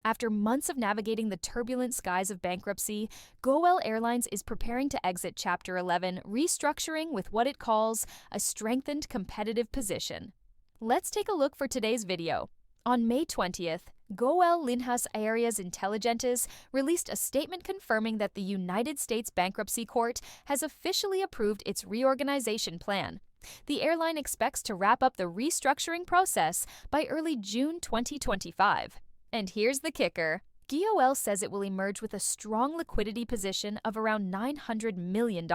After months of navigating the turbulent skies of bankruptcy, GOL Airlines is preparing to exit Chapter 11, restructuring with what it calls a strengthened competitive position. Let's take a look for today's video. On May 20th, GOL Linhas Aéreas Intelligentes released a statement confirming that the United States Bankruptcy Court has officially approved its reorganization plan. The airline expects to wrap up the restructuring process by early June 2025. And here's the kicker. GOL says it will emerge with a strong liquidity position of around $900 million.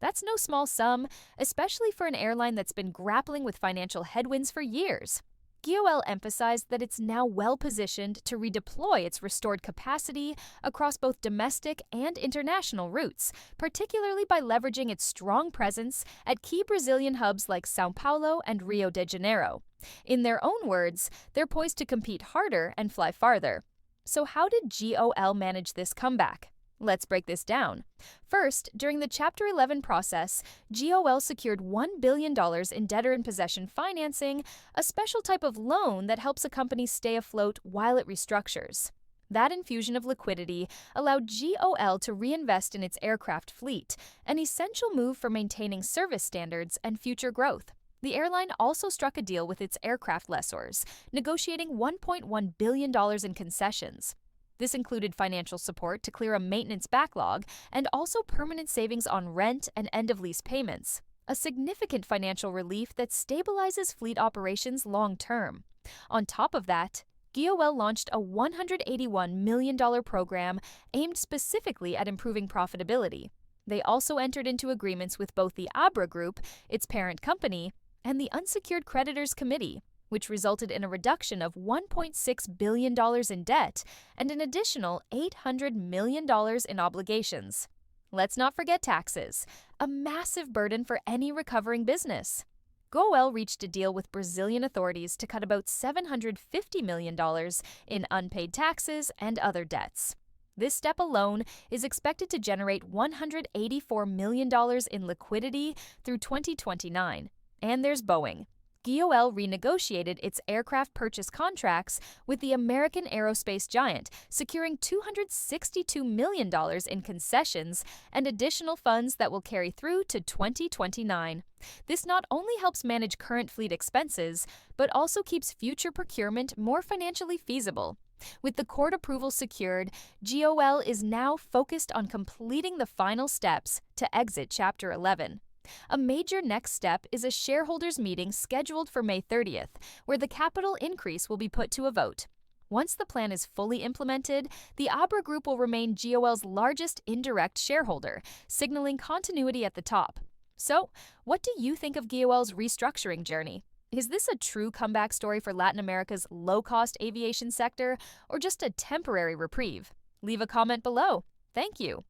That's no small sum, especially for an airline that's been grappling with financial headwinds for years. GOL emphasized that it's now well-positioned to redeploy its restored capacity across both domestic and international routes, particularly by leveraging its strong presence at key Brazilian hubs like São Paulo and Rio de Janeiro. In their own words, they're poised to compete harder and fly farther. So how did GOL manage this comeback? Let's break this down. First, during the Chapter 11 process, GOL secured $1 billion in debtor-in-possession financing, a special type of loan that helps a company stay afloat while it restructures. That infusion of liquidity allowed GOL to reinvest in its aircraft fleet, an essential move for maintaining service standards and future growth. The airline also struck a deal with its aircraft lessors, negotiating $1.1 billion in concessions. This included financial support to clear a maintenance backlog and also permanent savings on rent and end-of-lease payments, a significant financial relief that stabilizes fleet operations long-term. On top of that, GOL launched a $181 million program aimed specifically at improving profitability. They also entered into agreements with both the Abra Group, its parent company, and the Unsecured Creditors Committee, which resulted in a reduction of $1.6 billion in debt and an additional $800 million in obligations. Let's not forget taxes, a massive burden for any recovering business. GOL reached a deal with Brazilian authorities to cut about $750 million in unpaid taxes and other debts. This step alone is expected to generate $184 million in liquidity through 2029. And there's Boeing. GOL renegotiated its aircraft purchase contracts with the American aerospace giant, securing $262 million in concessions and additional funds that will carry through to 2029. This not only helps manage current fleet expenses, but also keeps future procurement more financially feasible. With the court approval secured, GOL is now focused on completing the final steps to exit Chapter 11. A major next step is a shareholders' meeting scheduled for May 30th, where the capital increase will be put to a vote. Once the plan is fully implemented, the Abra Group will remain GOL's largest indirect shareholder, signaling continuity at the top. So, what do you think of GOL's restructuring journey? Is this a true comeback story for Latin America's low-cost aviation sector, or just a temporary reprieve? Leave a comment below. Thank you.